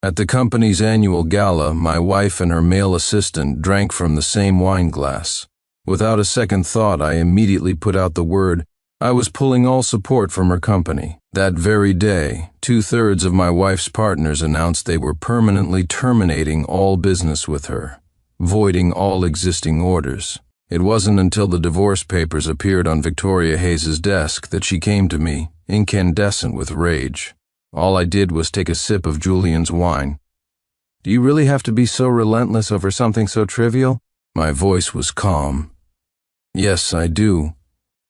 At the company's annual gala, my wife and her male assistant drank from the same wine glass. Without a second thought, I immediately put out the word. I was pulling all support from her company. That very day, 2/3 of my wife's partners announced they were permanently terminating all business with her, voiding all existing orders. It wasn't until the divorce papers appeared on Victoria Hayes's desk that she came to me, incandescent with rage. All I did was take a sip of Julian's wine. "Do you really have to be so relentless over something so trivial?" My voice was calm. "Yes, I do."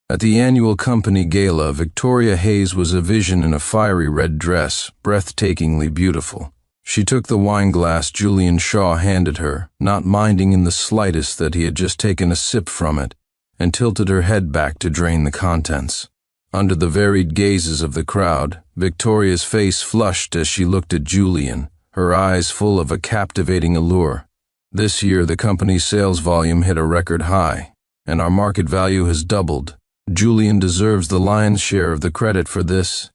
At the annual company gala, Victoria Hayes was a vision in a fiery red dress, breathtakingly beautiful. She took the wine glass Julian Shaw handed her, not minding in the slightest that he had just taken a sip from it, and tilted her head back to drain the contents. Under the varied gazes of the crowd, Victoria's face flushed as she looked at Julian, her eyes full of a captivating allure. This year, the company's sales volume hit a record high, and our market value has doubled. Julian deserves the lion's share of the credit for this.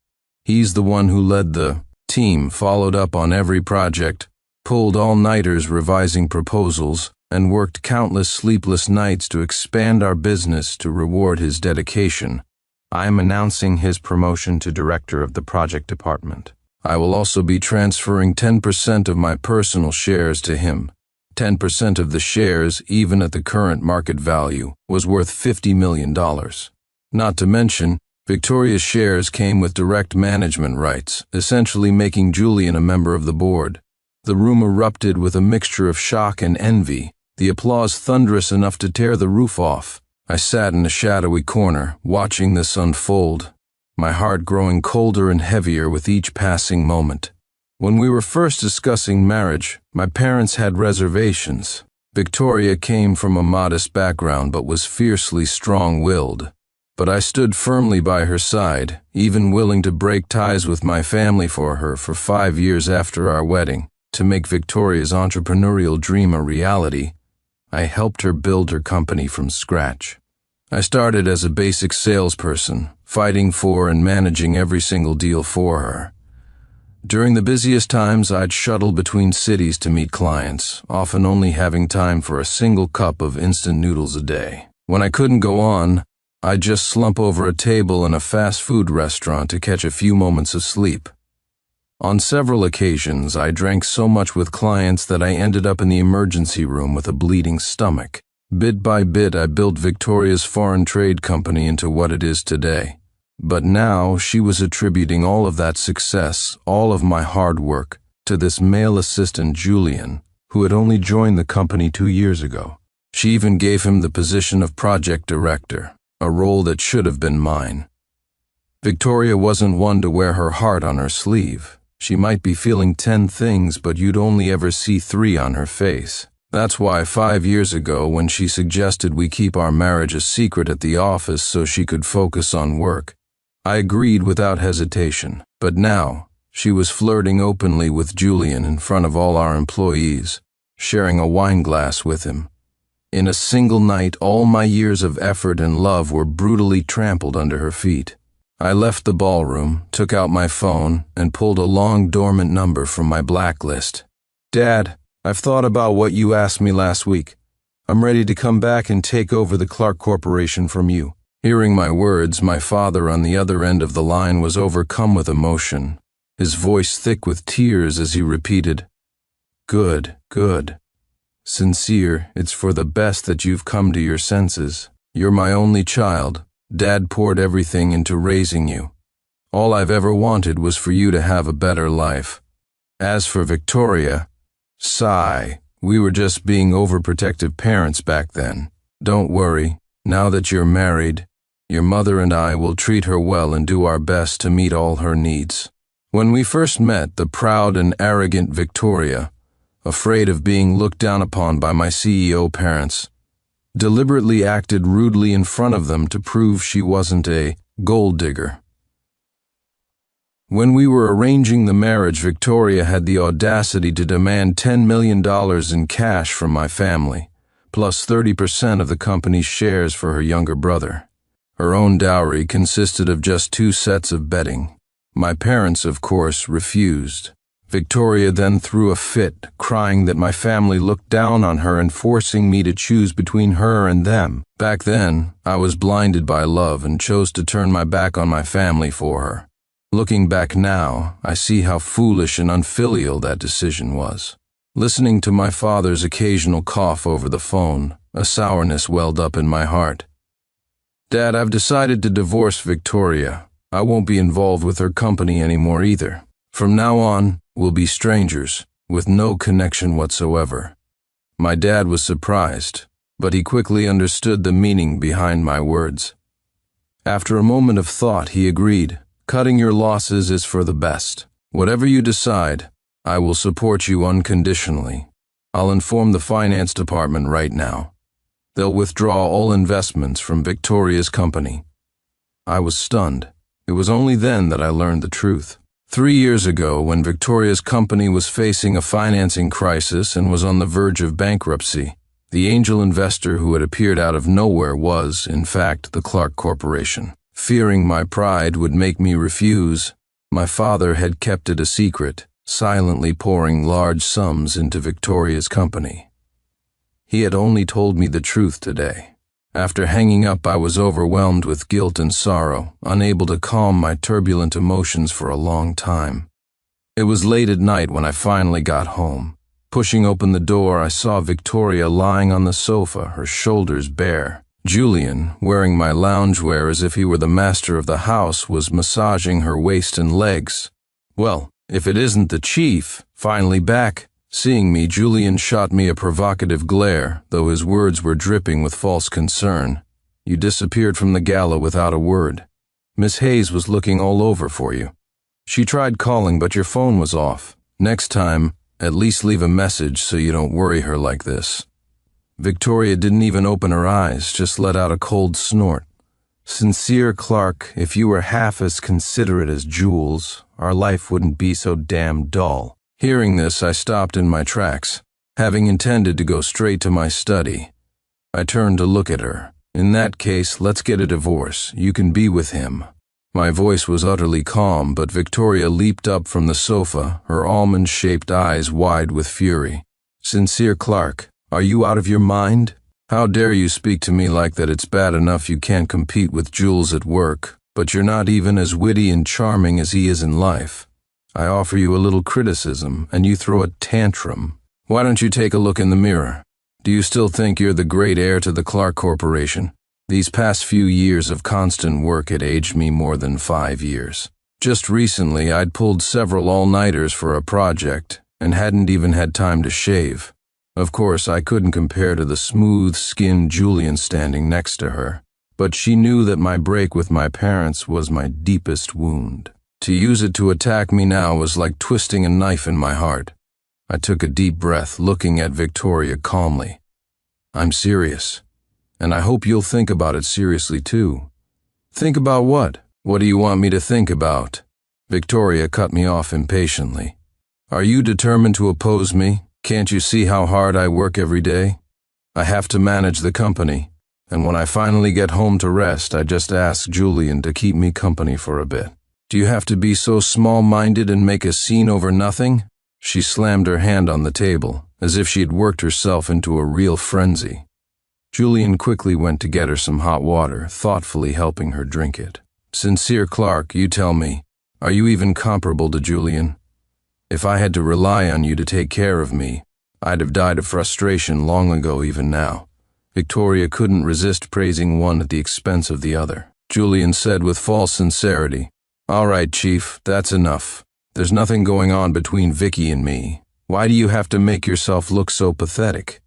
He's the one who led the team, followed up on every project, pulled all-nighters revising proposals, and worked countless sleepless nights to expand our business to reward his dedication. I am announcing his promotion to director of the project department. I will also be transferring 10% of my personal shares to him. 10% of the shares, even at the current market value, was worth $50 million. Not to mention, Victoria's shares came with direct management rights, essentially making Julian a member of the board. The room erupted with a mixture of shock and envy, the applause thunderous enough to tear the roof off. I sat in a shadowy corner, watching this unfold, my heart growing colder and heavier with each passing moment. When we were first discussing marriage, my parents had reservations. Victoria came from a modest background but was fiercely strong-willed. But I stood firmly by her side, even willing to break ties with my family for her for 5 years after our wedding, to make Victoria's entrepreneurial dream a reality. I helped her build her company from scratch. I started as a basic salesperson, fighting for and managing every single deal for her. During the busiest times, I'd shuttle between cities to meet clients, often only having time for a single cup of instant noodles a day. When I couldn't go on, I'd just slump over a table in a fast food restaurant to catch a few moments of sleep. On several occasions, I drank so much with clients that I ended up in the emergency room with a bleeding stomach. Bit by bit, I built Victoria's foreign trade company into what it is today. But now, she was attributing all of that success, all of my hard work, to this male assistant, Julian, who had only joined the company 2 years ago. She even gave him the position of project director, a role that should have been mine. Victoria wasn't one to wear her heart on her sleeve. She might be feeling 10 things, but you'd only ever see 3 on her face. That's why 5 years ago, when she suggested we keep our marriage a secret at the office so she could focus on work, I agreed without hesitation. But now, she was flirting openly with Julian in front of all our employees, sharing a wine glass with him. In a single night, all my years of effort and love were brutally trampled under her feet. I left the ballroom, took out my phone, and pulled a long dormant number from my blacklist. "Dad, I've thought about what you asked me last week. I'm ready to come back and take over the Clark Corporation from you." Hearing my words, my father on the other end of the line was overcome with emotion, his voice thick with tears as he repeated, "Good, good. Sincere, it's for the best that you've come to your senses. You're my only child. Dad poured everything into raising you. All I've ever wanted was for you to have a better life. As for Victoria, sigh, we were just being overprotective parents back then. Don't worry, now that you're married, your mother and I will treat her well and do our best to meet all her needs." When we first met, the proud and arrogant Victoria, afraid of being looked down upon by my CEO parents, deliberately acted rudely in front of them to prove she wasn't a gold digger. When we were arranging the marriage, Victoria had the audacity to demand $10 million in cash from my family, plus 30% of the company's shares for her younger brother. Her own dowry consisted of just 2 sets of bedding. My parents, of course, refused. Victoria then threw a fit, crying that my family looked down on her and forcing me to choose between her and them. Back then, I was blinded by love and chose to turn my back on my family for her. Looking back now, I see how foolish and unfilial that decision was. Listening to my father's occasional cough over the phone, a sourness welled up in my heart. Dad, I've decided to divorce Victoria. I won't be involved with her company anymore either. From now on, we'll be strangers, with no connection whatsoever. My dad was surprised, but he quickly understood the meaning behind my words. After a moment of thought, he agreed. Cutting your losses is for the best. Whatever you decide, I will support you unconditionally. I'll inform the finance department right now. They'll withdraw all investments from Victoria's company. I was stunned. It was only then that I learned the truth. 3 years ago, when Victoria's company was facing a financing crisis and was on the verge of bankruptcy, the angel investor who had appeared out of nowhere was, in fact, the Clark Corporation. Fearing my pride would make me refuse, my father had kept it a secret, silently pouring large sums into Victoria's company. He had only told me the truth today. After hanging up, I was overwhelmed with guilt and sorrow, unable to calm my turbulent emotions for a long time. It was late at night when I finally got home. Pushing open the door, I saw Victoria lying on the sofa, her shoulders bare. Julian, wearing my loungewear as if he were the master of the house, was massaging her waist and legs. Well, if it isn't the chief, finally back. Seeing me, Julian shot me a provocative glare, though his words were dripping with false concern. You disappeared from the gala without a word. Miss Hayes was looking all over for you. She tried calling, but your phone was off. Next time, at least leave a message so you don't worry her like this. Victoria didn't even open her eyes, just let out a cold snort. Sincere Clark, if you were half as considerate as Jules, our life wouldn't be so damn dull. Hearing this, I stopped in my tracks, having intended to go straight to my study. I turned to look at her. In that case, let's get a divorce. You can be with him. My voice was utterly calm, but Victoria leaped up from the sofa, her almond-shaped eyes wide with fury. Sincere Clark, are you out of your mind? How dare you speak to me like that? It's bad enough you can't compete with Jules at work, but you're not even as witty and charming as he is in life. I offer you a little criticism, and you throw a tantrum. Why don't you take a look in the mirror? Do you still think you're the great heir to the Clark Corporation? These past few years of constant work had aged me more than 5 years. Just recently, I'd pulled several all-nighters for a project, and hadn't even had time to shave. Of course, I couldn't compare to the smooth-skinned Julian standing next to her, but she knew that my break with my parents was my deepest wound. To use it to attack me now was like twisting a knife in my heart. I took a deep breath, looking at Victoria calmly. I'm serious, and I hope you'll think about it seriously too. Think about what? What do you want me to think about? Victoria cut me off impatiently. Are you determined to oppose me? Can't you see how hard I work every day? I have to manage the company, and when I finally get home to rest, I just ask Julian to keep me company for a bit. Do you have to be so small-minded and make a scene over nothing? She slammed her hand on the table, as if she had worked herself into a real frenzy. Julian quickly went to get her some hot water, thoughtfully helping her drink it. Sincere Clark, you tell me, are you even comparable to Julian? If I had to rely on you to take care of me, I'd have died of frustration long ago even now. Victoria couldn't resist praising one at the expense of the other. Julian said with false sincerity, All right, Chief, that's enough. There's nothing going on between Vicky and me. Why do you have to make yourself look so pathetic?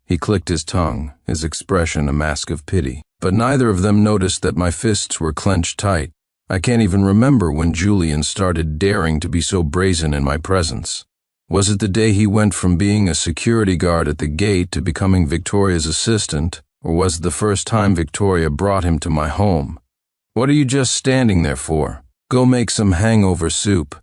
He clicked his tongue, his expression a mask of pity. But neither of them noticed that my fists were clenched tight. I can't even remember when Julian started daring to be so brazen in my presence. Was it the day he went from being a security guard at the gate to becoming Victoria's assistant, or was it the first time Victoria brought him to my home? What are you just standing there for? Go make some hangover soup.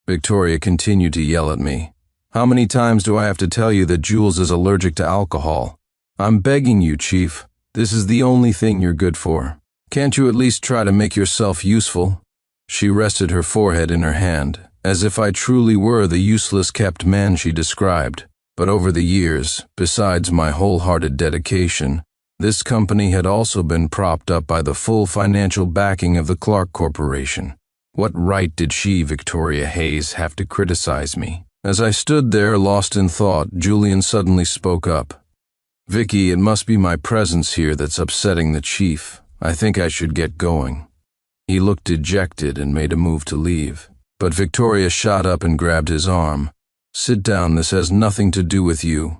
Victoria continued to yell at me. How many times do I have to tell you that Jules is allergic to alcohol? I'm begging you, Chief. This is the only thing you're good for. Can't you at least try to make yourself useful? She rested her forehead in her hand, as if I truly were the useless-kept man she described. But over the years, besides my wholehearted dedication, this company had also been propped up by the full financial backing of the Clark Corporation. What right did she, Victoria Hayes, have to criticize me? As I stood there lost in thought, Julian suddenly spoke up. "Vicky, it must be my presence here that's upsetting the chief. I think I should get going." He looked dejected and made a move to leave. But Victoria shot up and grabbed his arm. "Sit down, this has nothing to do with you."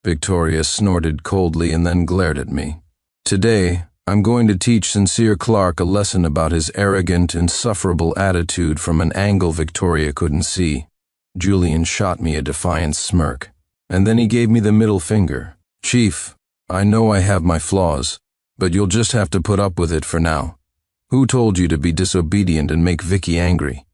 Victoria snorted coldly and then glared at me. "Today, I'm going to teach Sincere Clark a lesson about his arrogant, insufferable attitude from an angle Victoria couldn't see." Julian shot me a defiant smirk, and then he gave me the middle finger. "Chief, I know I have my flaws, but you'll just have to put up with it for now. Who told you to be disobedient and make Vicky angry?"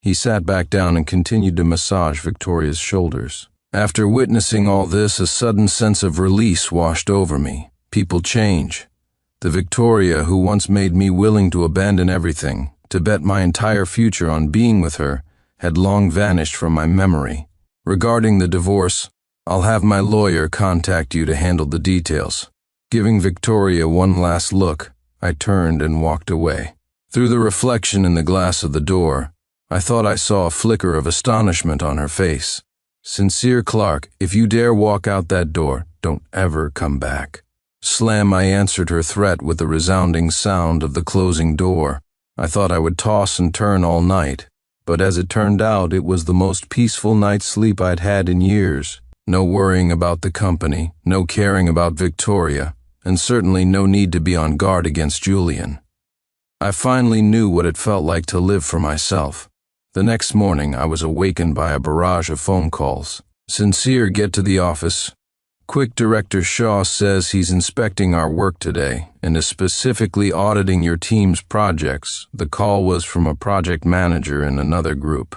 He sat back down and continued to massage Victoria's shoulders. After witnessing all this, a sudden sense of release washed over me. People change. The Victoria who once made me willing to abandon everything, to bet my entire future on being with her, had long vanished from my memory. "Regarding the divorce, I'll have my lawyer contact you to handle the details." Giving Victoria one last look, I turned and walked away. Through the reflection in the glass of the door, I thought I saw a flicker of astonishment on her face. "Sincere Clark, if you dare walk out that door, don't ever come back." Slam, I answered her threat with the resounding sound of the closing door. I thought I would toss and turn all night, but as it turned out, it was the most peaceful night's sleep I'd had in years. No worrying about the company, no caring about Victoria, and certainly no need to be on guard against Julian. I finally knew what it felt like to live for myself. The next morning, I was awakened by a barrage of phone calls. "Sincere, get to the office. Quick, Director Shaw says he's inspecting our work today and is specifically auditing your team's projects." The call was from a project manager in another group.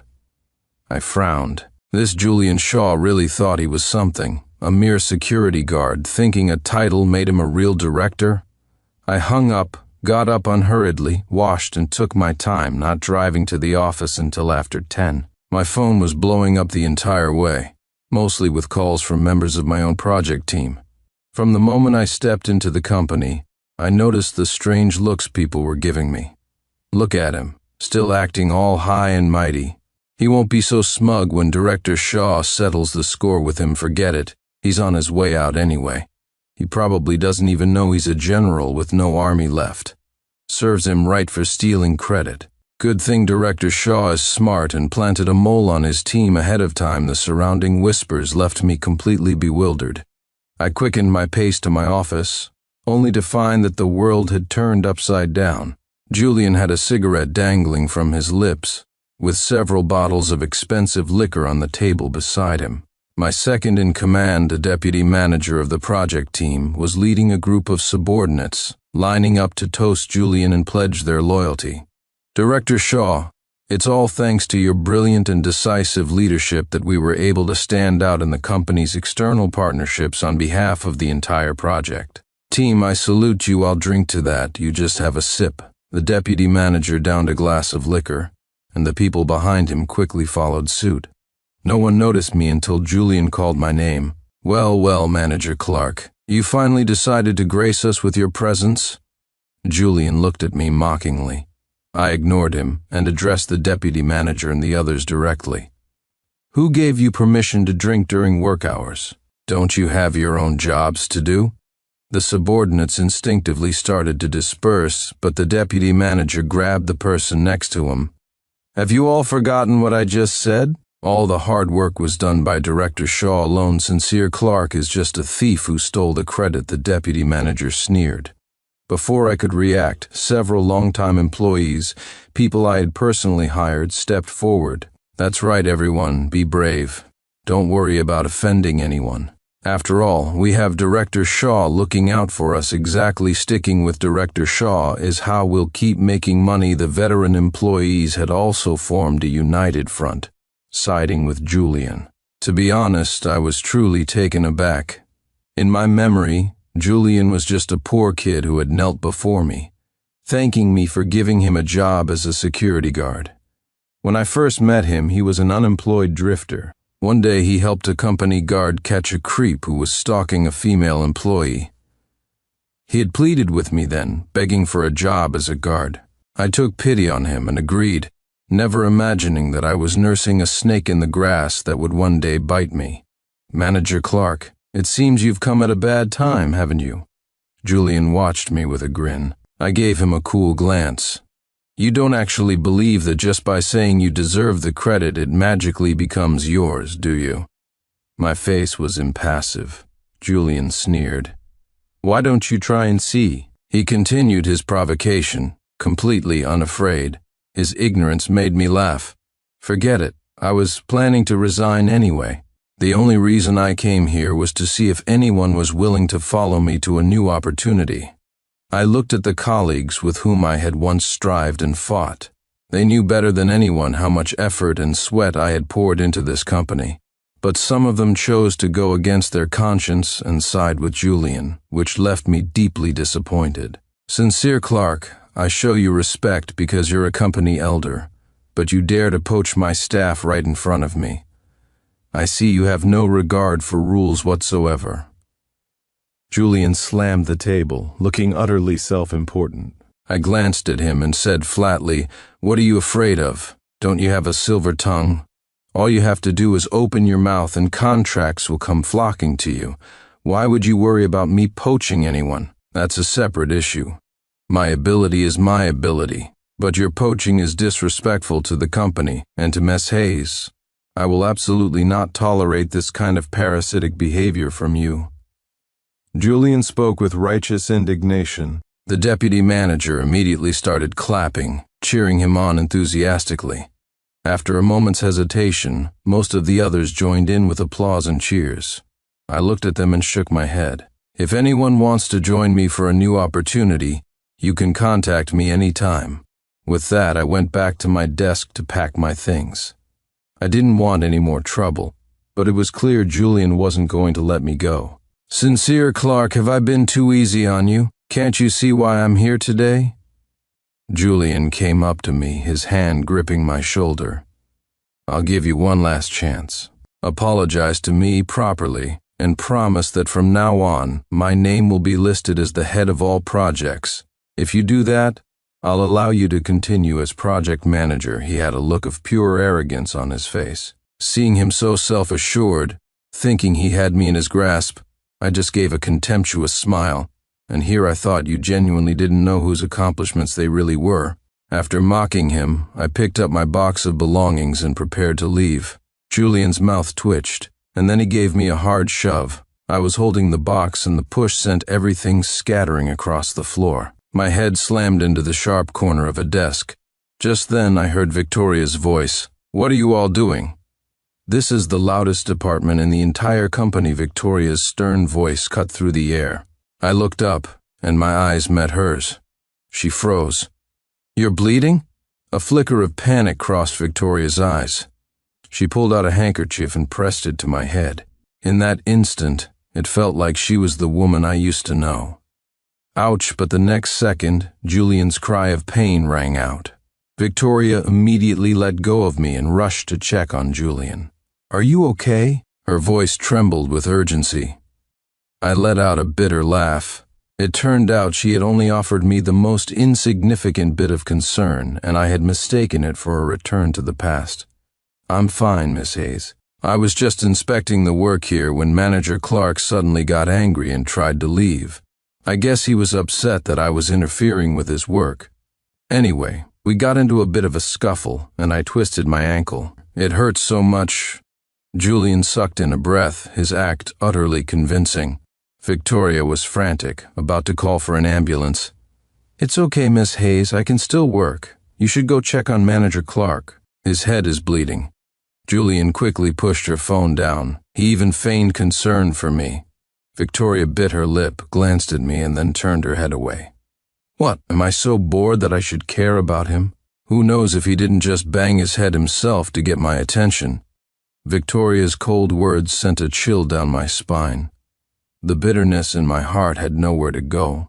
I frowned. This Julian Shaw really thought he was something, a mere security guard, thinking a title made him a real director. I hung up, got up unhurriedly, washed, and took my time, not driving to the office until after 10. My phone was blowing up the entire way, mostly with calls from members of my own project team. From the moment I stepped into the company, I noticed the strange looks people were giving me. Look at him, still acting all high and mighty. He won't be so smug when Director Shaw settles the score with him, forget it. He's on his way out anyway. He probably doesn't even know he's a general with no army left. Serves him right for stealing credit. Good thing Director Shaw is smart and planted a mole on his team ahead of time. The surrounding whispers left me completely bewildered. I quickened my pace to my office, only to find that the world had turned upside down. Julian had a cigarette dangling from his lips, with several bottles of expensive liquor on the table beside him. My second in command, a deputy manager of the project team, was leading a group of subordinates, lining up to toast Julian and pledge their loyalty. "Director Shaw, it's all thanks to your brilliant and decisive leadership that we were able to stand out in the company's external partnerships on behalf of the entire project. Team, I salute you. I'll drink to that. You just have a sip." The deputy manager downed a glass of liquor, and the people behind him quickly followed suit. No one noticed me until Julian called my name. Well, Manager Clark, you finally decided to grace us with your presence?" Julian looked at me mockingly. I ignored him and addressed the deputy manager and the others directly. "Who gave you permission to drink during work hours? Don't you have your own jobs to do?" The subordinates instinctively started to disperse, but the deputy manager grabbed the person next to him. "Have you all forgotten what I just said? All the hard work was done by Director Shaw alone. Sincere Clark is just a thief who stole the credit," the deputy manager sneered. Before I could react, several longtime employees, people I had personally hired, stepped forward. "That's right, everyone, be brave. Don't worry about offending anyone. After all, we have Director Shaw looking out for us. Exactly, sticking with Director Shaw is how we'll keep making money." The veteran employees had also formed a united front, siding with Julian. To be honest, I was truly taken aback. In my memory, Julian was just a poor kid who had knelt before me, thanking me for giving him a job as a security guard. When I first met him, he was an unemployed drifter. One day he helped a company guard catch a creep who was stalking a female employee. He had pleaded with me then, begging for a job as a guard. I took pity on him and agreed, never imagining that I was nursing a snake in the grass that would one day bite me. "Manager Clark, it seems you've come at a bad time, haven't you?" Julian watched me with a grin. I gave him a cool glance. "You don't actually believe that just by saying you deserve the credit it magically becomes yours, do you?" My face was impassive. Julian sneered. "Why don't you try and see?" He continued his provocation, completely unafraid. His ignorance made me laugh. "Forget it. I was planning to resign anyway. The only reason I came here was to see if anyone was willing to follow me to a new opportunity." I looked at the colleagues with whom I had once strived and fought. They knew better than anyone how much effort and sweat I had poured into this company. But some of them chose to go against their conscience and side with Julian, which left me deeply disappointed. "Sincere Clark, I show you respect because you're a company elder, but you dare to poach my staff right in front of me. I see you have no regard for rules whatsoever." Julian slammed the table, looking utterly self-important. I glanced at him and said flatly, "What are you afraid of? Don't you have a silver tongue? All you have to do is open your mouth and contracts will come flocking to you. Why would you worry about me poaching anyone? That's a separate issue. My ability is my ability, but your poaching is disrespectful to the company and to Miss Hayes. I will absolutely not tolerate this kind of parasitic behavior from you." Julian spoke with righteous indignation. The deputy manager immediately started clapping, cheering him on enthusiastically. After a moment's hesitation, most of the others joined in with applause and cheers. I looked at them and shook my head. "If anyone wants to join me for a new opportunity, you can contact me any time." With that, I went back to my desk to pack my things. I didn't want any more trouble, but it was clear Julian wasn't going to let me go. "Sincere Clark, have I been too easy on you? Can't you see why I'm here today?" Julian came up to me, his hand gripping my shoulder. "I'll give you one last chance. Apologize to me properly and promise that from now on, my name will be listed as the head of all projects. If you do that, I'll allow you to continue as project manager." He had a look of pure arrogance on his face. Seeing him so self-assured, thinking he had me in his grasp, I just gave a contemptuous smile. And here I thought you genuinely didn't know whose accomplishments they really were. After mocking him, I picked up my box of belongings and prepared to leave. Julian's mouth twitched, and then he gave me a hard shove. I was holding the box and the push sent everything scattering across the floor. My head slammed into the sharp corner of a desk. Just then I heard Victoria's voice. "What are you all doing?" "This is the loudest department in the entire company." Victoria's stern voice cut through the air. I looked up, and my eyes met hers. She froze. "You're bleeding?" A flicker of panic crossed Victoria's eyes. She pulled out a handkerchief and pressed it to my head. In that instant, it felt like she was the woman I used to know. Ouch, but the next second, Julian's cry of pain rang out. Victoria immediately let go of me and rushed to check on Julian. "Are you okay?" Her voice trembled with urgency. I let out a bitter laugh. It turned out she had only offered me the most insignificant bit of concern, and I had mistaken it for a return to the past. "I'm fine, Miss Hayes. I was just inspecting the work here when Manager Clark suddenly got angry and tried to leave. I guess he was upset that I was interfering with his work. Anyway, we got into a bit of a scuffle, and I twisted my ankle. It hurt so much." Julian sucked in a breath, his act utterly convincing. Victoria was frantic, about to call for an ambulance. "It's okay, Miss Hayes, I can still work. You should go check on Manager Clark. His head is bleeding." Julian quickly pushed her phone down. He even feigned concern for me. Victoria bit her lip, glanced at me, and then turned her head away. "What, am I so bored that I should care about him? Who knows if he didn't just bang his head himself to get my attention?" Victoria's cold words sent a chill down my spine. The bitterness in my heart had nowhere to go.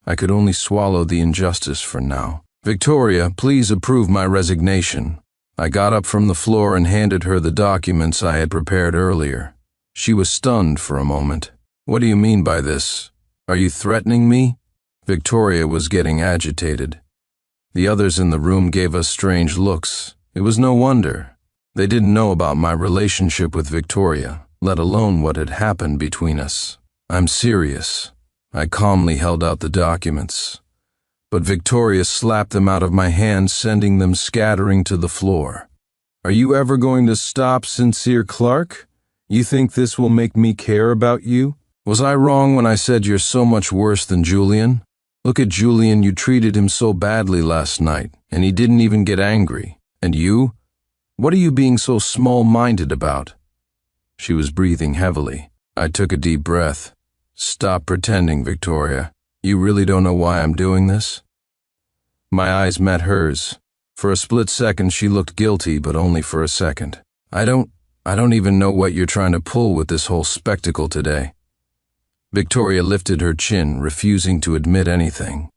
I could only swallow the injustice for now. "Victoria, please approve my resignation. I got up from the floor and handed her the documents I had prepared earlier. She was stunned for a moment. "What do you mean by this? Are you threatening me?" Victoria was getting agitated. The others in the room gave us strange looks. It was no wonder. They didn't know about my relationship with Victoria, let alone what had happened between us. "I'm serious." I calmly held out the documents. But Victoria slapped them out of my hand, sending them scattering to the floor. "Are you ever going to stop, Sincere Clark? You think this will make me care about you? Was I wrong when I said you're so much worse than Julian? Look at Julian, you treated him so badly last night, and he didn't even get angry. And you? What are you being so small-minded about?" She was breathing heavily. I took a deep breath. "Stop pretending, Victoria. You really don't know why I'm doing this?" My eyes met hers. For a split second she looked guilty, but only for a second. I don't even know what you're trying to pull with this whole spectacle today." Victoria lifted her chin, refusing to admit anything.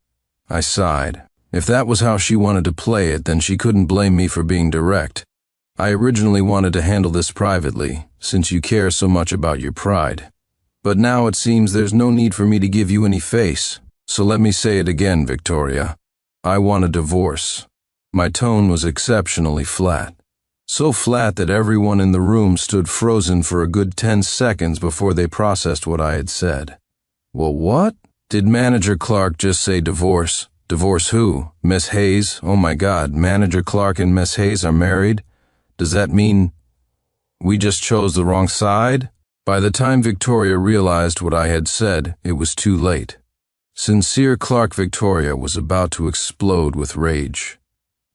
I sighed. If that was how she wanted to play it, then she couldn't blame me for being direct. I originally wanted to handle this privately, since you care so much about your pride. But now it seems there's no need for me to give you any face. So let me say it again, Victoria. I want a divorce. My tone was exceptionally flat. So flat that everyone in the room stood frozen for a good 10 seconds before they processed what I had said. "Well, what? Did Manager Clark just say divorce? Divorce who? Miss Hayes? Oh my God, Manager Clark and Miss Hayes are married? Does that mean we just chose the wrong side?" By the time Victoria realized what I had said, it was too late. Sincere Clark Victoria was about to explode with rage.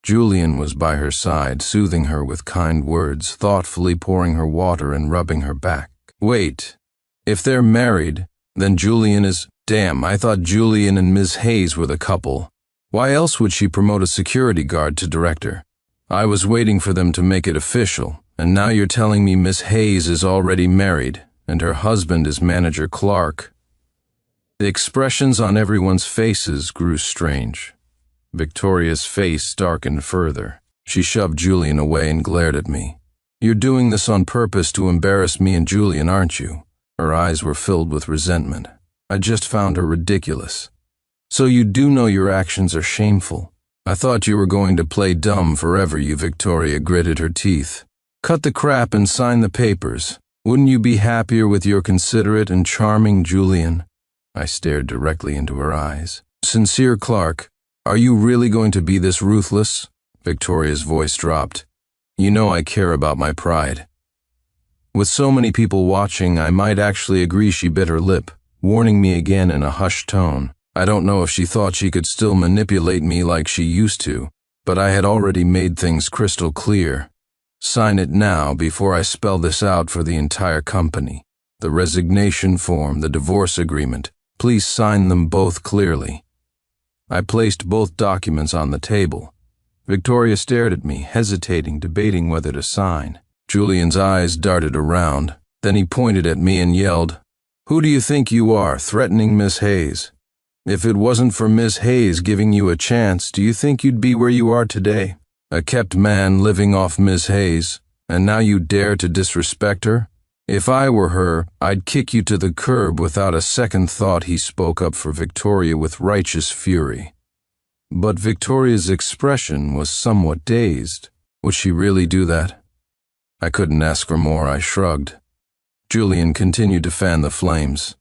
Julian was by her side, soothing her with kind words, thoughtfully pouring her water and rubbing her back. "Wait, if they're married, then Julian is— Damn, I thought Julian and Ms. Hayes were the couple. Why else would she promote a security guard to director? I was waiting for them to make it official, and now you're telling me Miss Hayes is already married, and her husband is Manager Clark." The expressions on everyone's faces grew strange. Victoria's face darkened further. She shoved Julian away and glared at me. "You're doing this on purpose to embarrass me and Julian, aren't you?" Her eyes were filled with resentment. I just found her ridiculous. "So you do know your actions are shameful. I thought you were going to play dumb forever," Victoria gritted her teeth. "Cut the crap and sign the papers. Wouldn't you be happier with your considerate and charming Julian?" I stared directly into her eyes. "Sincere Clark, are you really going to be this ruthless?" Victoria's voice dropped. "You know I care about my pride." With so many people watching, I might actually agree. She bit her lip, warning me again in a hushed tone. I don't know if she thought she could still manipulate me like she used to, but I had already made things crystal clear. Sign it now before I spell this out for the entire company. The resignation form, the divorce agreement. Please sign them both clearly. I placed both documents on the table. Victoria stared at me, hesitating, debating whether to sign. Julian's eyes darted around. Then he pointed at me and yelled, "Who do you think you are, threatening Miss Hayes? If it wasn't for Miss Hayes giving you a chance, do you think you'd be where you are today? A kept man living off Miss Hayes, and now you dare to disrespect her? If I were her, I'd kick you to the curb without a second thought." He spoke up for Victoria with righteous fury. But Victoria's expression was somewhat dazed. Would she really do that? I couldn't ask for more. I shrugged. Julian continued to fan the flames.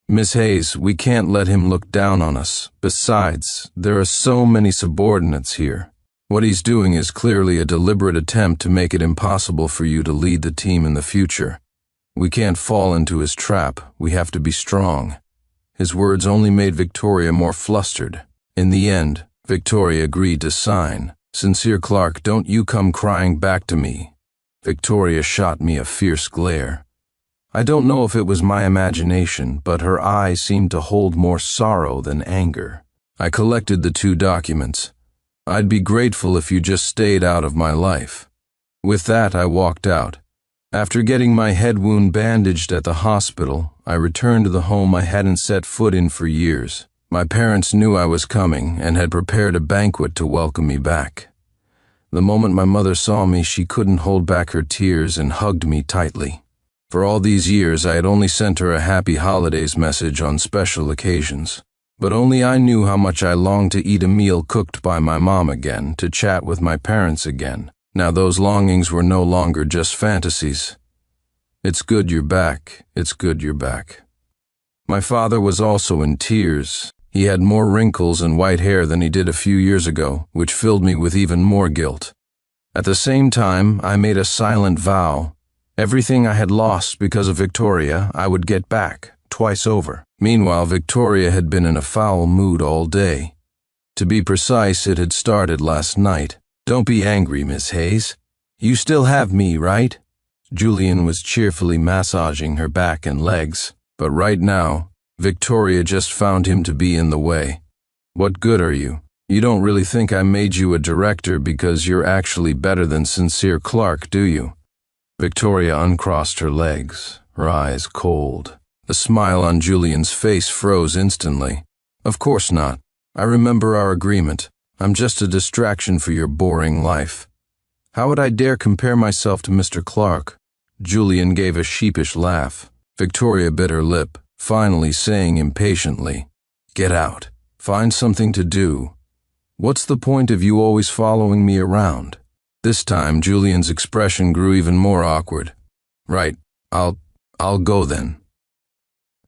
"Miss Hayes, we can't let him look down on us. Besides, there are so many subordinates here. What he's doing is clearly a deliberate attempt to make it impossible for you to lead the team in the future. We can't fall into his trap. We have to be strong." His words only made Victoria more flustered. In the end, Victoria agreed to sign. "Sincere Clark, don't you come crying back to me." Victoria shot me a fierce glare. I don't know if it was my imagination, but her eyes seemed to hold more sorrow than anger. I collected the 2 documents. "I'd be grateful if you just stayed out of my life." With that, I walked out. After getting my head wound bandaged at the hospital, I returned to the home I hadn't set foot in for years. My parents knew I was coming and had prepared a banquet to welcome me back. The moment my mother saw me, she couldn't hold back her tears and hugged me tightly. For all these years, I had only sent her a happy holidays message on special occasions. But only I knew how much I longed to eat a meal cooked by my mom again, to chat with my parents again. Now those longings were no longer just fantasies. It's good you're back. It's good you're back. My father was also in tears. He had more wrinkles and white hair than he did a few years ago, which filled me with even more guilt. At the same time, I made a silent vow. Everything I had lost because of Victoria, I would get back, twice over. Meanwhile, Victoria had been in a foul mood all day. To be precise, it had started last night. Don't be angry, Miss Hayes. You still have me, right? Julian was cheerfully massaging her back and legs. But right now, Victoria just found him to be in the way. What good are you? You don't really think I made you a director because you're actually better than Sincere Clark, do you? Victoria uncrossed her legs, her eyes cold. The smile on Julian's face froze instantly. Of course not. I remember our agreement. I'm just a distraction for your boring life. How would I dare compare myself to Mr. Clark? Julian gave a sheepish laugh. Victoria bit her lip, finally saying impatiently, "Get out. Find something to do. What's the point of you always following me around?" This time, Julian's expression grew even more awkward. "Right. I'll go then."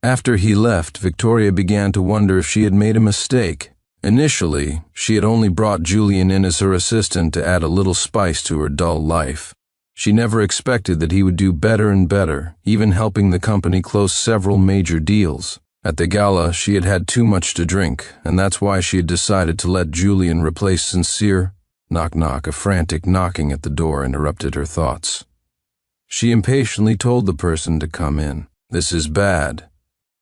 After he left, Victoria began to wonder if she had made a mistake. Initially, she had only brought Julian in as her assistant to add a little spice to her dull life. She never expected that he would do better and better, even helping the company close several major deals. At the gala, she had had too much to drink, and that's why she had decided to let Julian replace Sincere. Knock knock, a frantic knocking at the door interrupted her thoughts. She impatiently told the person to come in. "This is bad.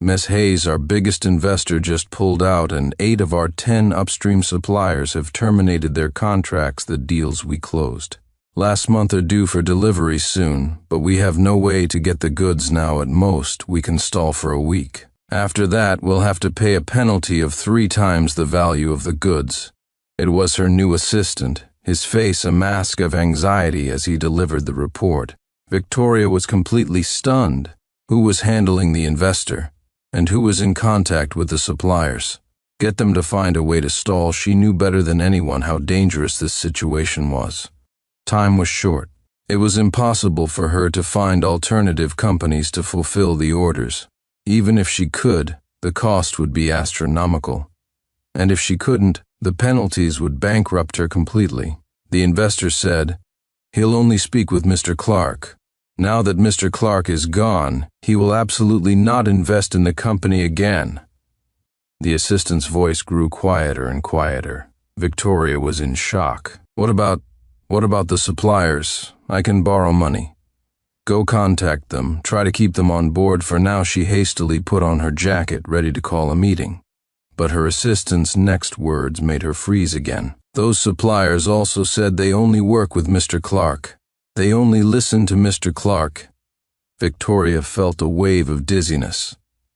Miss Hayes, our biggest investor, just pulled out, and 8 of our 10 upstream suppliers have terminated their contracts, the deals we closed. Last month are due for delivery soon, but we have no way to get the goods now. At most, we can stall for a week. After that, we'll have to pay a penalty of 3 times the value of the goods." It was her new assistant, his face a mask of anxiety as he delivered the report. Victoria was completely stunned. Who was handling the investor? And who was in contact with the suppliers? Get them to find a way to stall. She knew better than anyone how dangerous this situation was. Time was short. It was impossible for her to find alternative companies to fulfill the orders. Even if she could, the cost would be astronomical. And if she couldn't, the penalties would bankrupt her completely. The investor said, "He'll only speak with Mr. Clark. Now that Mr. Clark is gone, he will absolutely not invest in the company again." The assistant's voice grew quieter and quieter. Victoria was in shock. What about the suppliers? I can borrow money. Go contact them, try to keep them on board. For now, she hastily put on her jacket, ready to call a meeting. But her assistant's next words made her freeze again. Those suppliers also said they only work with Mr. Clark. They only listen to Mr. Clark. Victoria felt a wave of dizziness.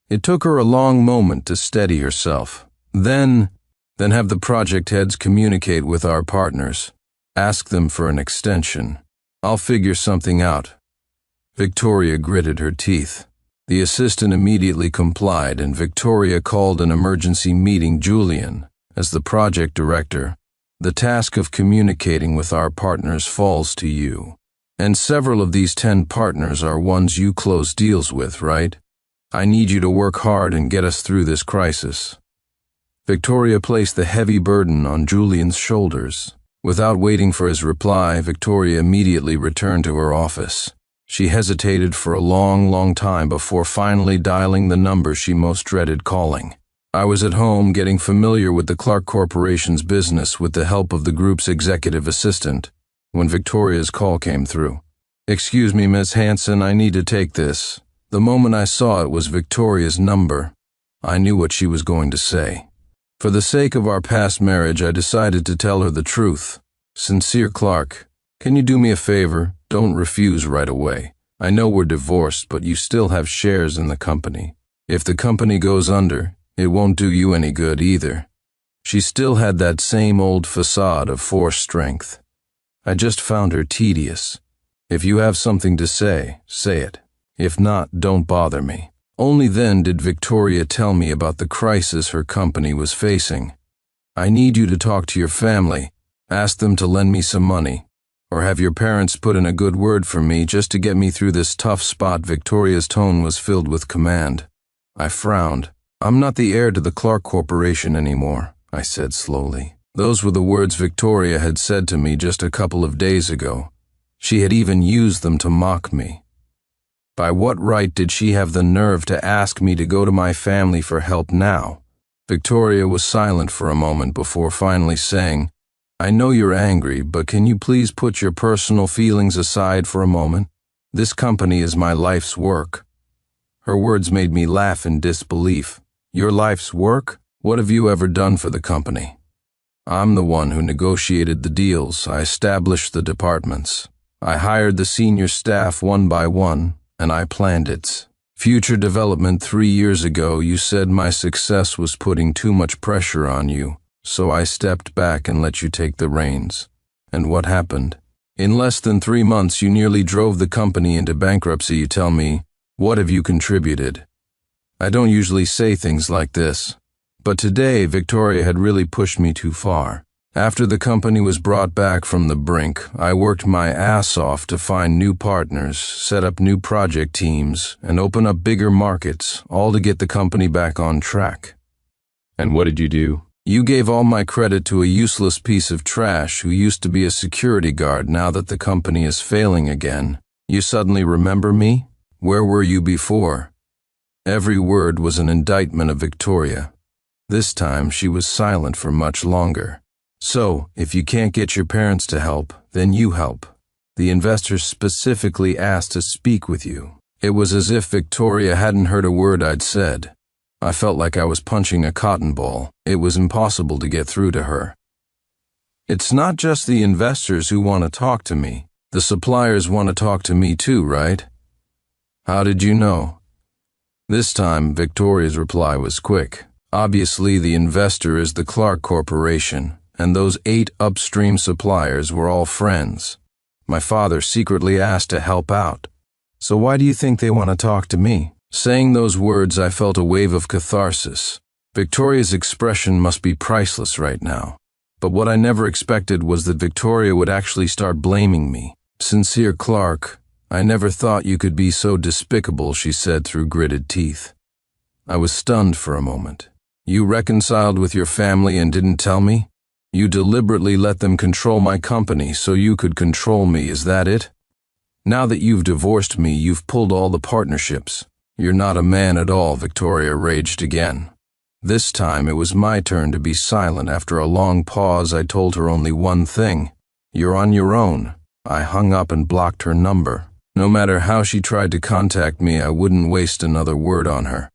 It took her a long moment to steady herself. Then have the project heads communicate with our partners. Ask them for an extension. I'll figure something out. Victoria gritted her teeth. The assistant immediately complied, and Victoria called an emergency meeting. "Julian, as the project director, the task of communicating with our partners falls to you. And several of these 10 partners are ones you close deals with, right? I need you to work hard and get us through this crisis." Victoria placed the heavy burden on Julian's shoulders. Without waiting for his reply, Victoria immediately returned to her office. She hesitated for a long time before finally dialing the number she most dreaded calling. I was at home getting familiar with the Clark Corporation's business with the help of the group's executive assistant, when Victoria's call came through. "Excuse me, Miss Hanson, I need to take this." The moment I saw it was Victoria's number, I knew what she was going to say. For the sake of our past marriage, I decided to tell her the truth. "Sincere Clark, can you do me a favor? Don't refuse right away. I know we're divorced, but you still have shares in the company. If the company goes under, it won't do you any good either." She still had that same old facade of forced strength. I just found her tedious. If you have something to say, say it. If not, don't bother me. Only then did Victoria tell me about the crisis her company was facing. I need you to talk to your family, ask them to lend me some money, or have your parents put in a good word for me just to get me through this tough spot. Victoria's tone was filled with command. I frowned. I'm not the heir to the Clark Corporation anymore, I said slowly. Those were the words Victoria had said to me just a couple of days ago. She had even used them to mock me. By what right did she have the nerve to ask me to go to my family for help now? Victoria was silent for a moment before finally saying, I know you're angry, but can you please put your personal feelings aside for a moment? This company is my life's work. Her words made me laugh in disbelief. Your life's work? What have you ever done for the company? I'm the one who negotiated the deals. I established the departments. I hired the senior staff one by one, and I planned its future development. 3 years ago, you said my success was putting too much pressure on you, so I stepped back and let you take the reins. And what happened? In less than 3 months, you nearly drove the company into bankruptcy. You tell me, what have you contributed? I don't usually say things like this. But today, Victoria had really pushed me too far. After the company was brought back from the brink, I worked my ass off to find new partners, set up new project teams, and open up bigger markets, all to get the company back on track. And what did you do? You gave all my credit to a useless piece of trash who used to be a security guard. Now that the company is failing again, you suddenly remember me? Where were you before? Every word was an indictment of Victoria. This time she was silent for much longer. So, if you can't get your parents to help, then you help. The investors specifically asked to speak with you. It was as if Victoria hadn't heard a word I'd said. I felt like I was punching a cotton ball. It was impossible to get through to her. It's not just the investors who want to talk to me. The suppliers want to talk to me too, right? How did you know? This time, Victoria's reply was quick. Obviously, the investor is the Clark Corporation, and those 8 upstream suppliers were all friends. My father secretly asked to help out. So why do you think they want to talk to me? Saying those words, I felt a wave of catharsis. Victoria's expression must be priceless right now. But what I never expected was that Victoria would actually start blaming me. Sincere Clark, I never thought you could be so despicable, she said through gritted teeth. I was stunned for a moment. You reconciled with your family and didn't tell me? You deliberately let them control my company so you could control me, is that it? Now that you've divorced me, you've pulled all the partnerships. You're not a man at all, Victoria raged again. This time it was my turn to be silent. After a long pause, I told her only one thing. You're on your own. I hung up and blocked her number. No matter how she tried to contact me, I wouldn't waste another word on her.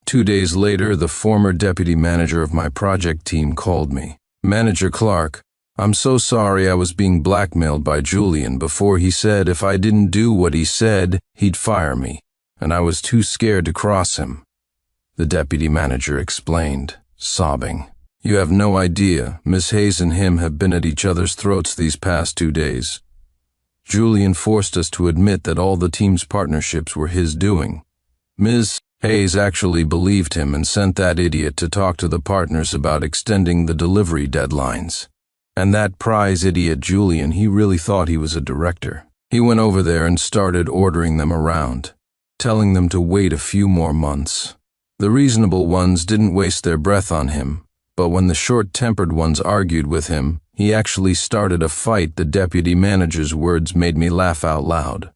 2 days later, the former deputy manager of my project team called me. Manager Clark, I'm so sorry. I was being blackmailed by Julian. Before he said if I didn't do what he said, he'd fire me, and I was too scared to cross him. The deputy manager explained, sobbing. You have no idea. Miss Hayes and him have been at each other's throats these past 2 days. Julian forced us to admit that all the team's partnerships were his doing. Ms. Hayes actually believed him and sent that idiot to talk to the partners about extending the delivery deadlines. And that prize idiot Julian, he really thought he was a director. He went over there and started ordering them around, telling them to wait a few more months. The reasonable ones didn't waste their breath on him, but when the short-tempered ones argued with him, he actually started a fight. The deputy manager's words made me laugh out loud.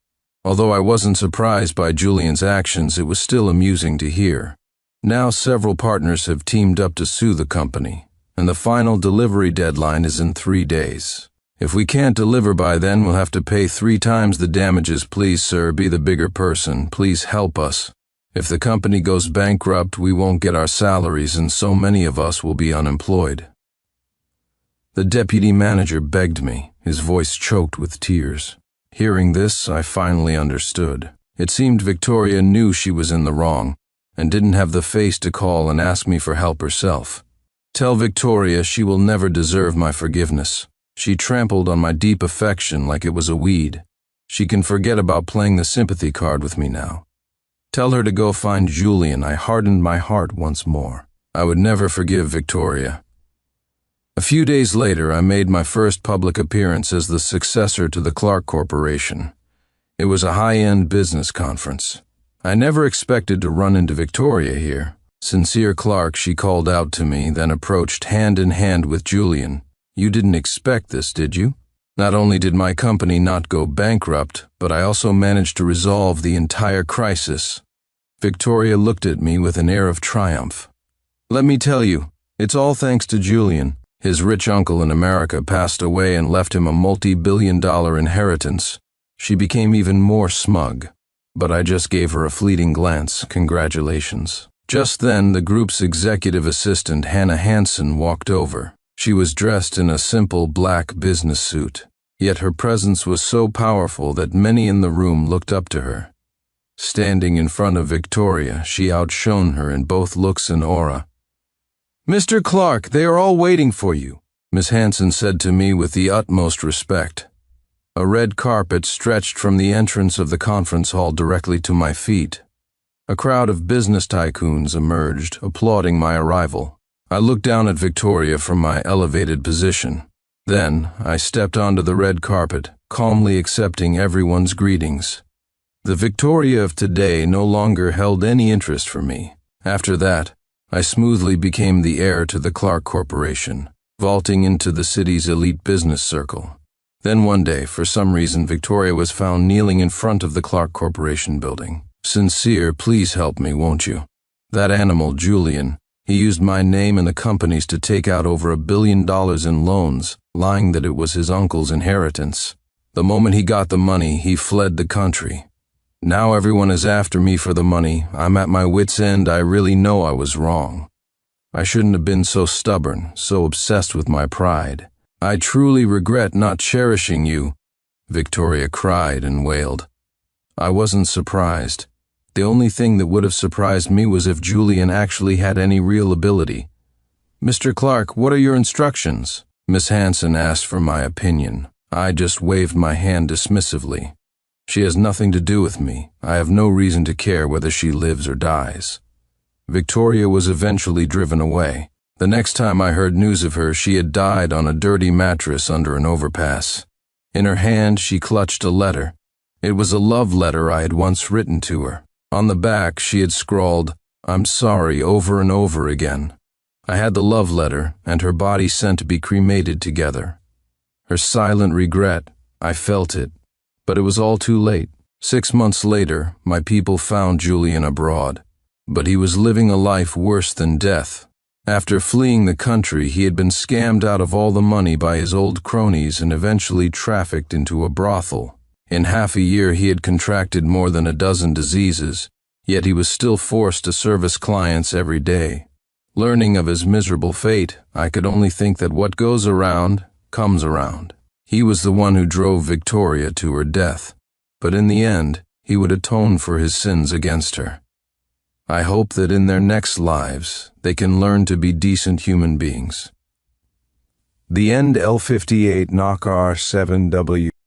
Although I wasn't surprised by Julian's actions, it was still amusing to hear. Now several partners have teamed up to sue the company, and the final delivery deadline is in 3 days. If we can't deliver by then, we'll have to pay 3 times the damages. Please, sir, be the bigger person. Please help us. If the company goes bankrupt, we won't get our salaries, and so many of us will be unemployed. The deputy manager begged me, his voice choked with tears. Hearing this, I finally understood. It seemed Victoria knew she was in the wrong, and didn't have the face to call and ask me for help herself. Tell Victoria she will never deserve my forgiveness. She trampled on my deep affection like it was a weed. She can forget about playing the sympathy card with me now. Tell her to go find Julian. I hardened my heart once more. I would never forgive Victoria. A few days later, I made my first public appearance as the successor to the Clark Corporation. It was a high-end business conference. I never expected to run into Victoria here. Sincere Clark, she called out to me, then approached hand in hand with Julian. You didn't expect this, did you? Not only did my company not go bankrupt, but I also managed to resolve the entire crisis. Victoria looked at me with an air of triumph. Let me tell you, it's all thanks to Julian. His rich uncle in America passed away and left him a multi-billion-dollar inheritance. She became even more smug, but I just gave her a fleeting glance. Congratulations. Just then, the group's executive assistant, Hannah Hansen, walked over. She was dressed in a simple black business suit, yet her presence was so powerful that many in the room looked up to her. Standing in front of Victoria, she outshone her in both looks and aura. Mr. Clark, they are all waiting for you, Miss Hansen said to me with the utmost respect. A red carpet stretched from the entrance of the conference hall directly to my feet. A crowd of business tycoons emerged, applauding my arrival. I looked down at Victoria from my elevated position. Then, I stepped onto the red carpet, calmly accepting everyone's greetings. The Victoria of today no longer held any interest for me. After that, I smoothly became the heir to the Clark Corporation, vaulting into the city's elite business circle. Then one day, for some reason, Victoria was found kneeling in front of the Clark Corporation building. Sincere, please help me, won't you? That animal, Julian, he used my name and the company's to take out over $1 billion in loans, lying that it was his uncle's inheritance. The moment he got the money, he fled the country. Now everyone is after me for the money. I'm at my wit's end. I really know I was wrong. I shouldn't have been so stubborn, so obsessed with my pride. I truly regret not cherishing you, Victoria cried and wailed. I wasn't surprised. The only thing that would have surprised me was if Julian actually had any real ability. Mr. Clark, what are your instructions? Miss Hansen asked for my opinion. I just waved my hand dismissively. She has nothing to do with me. I have no reason to care whether she lives or dies. Victoria was eventually driven away. The next time I heard news of her, she had died on a dirty mattress under an overpass. In her hand, she clutched a letter. It was a love letter I had once written to her. On the back, she had scrawled, "I'm sorry," over and over again. I had the love letter and her body sent to be cremated together. Her silent regret, I felt it. But it was all too late. 6 months later, my people found Julian abroad. But he was living a life worse than death. After fleeing the country, he had been scammed out of all the money by his old cronies and eventually trafficked into a brothel. In half a year, he had contracted more than a dozen diseases, yet he was still forced to service clients every day. Learning of his miserable fate, I could only think that what goes around comes around. He was the one who drove Victoria to her death, but in the end, he would atone for his sins against her. I hope that in their next lives, they can learn to be decent human beings. The End L58 Knock R7W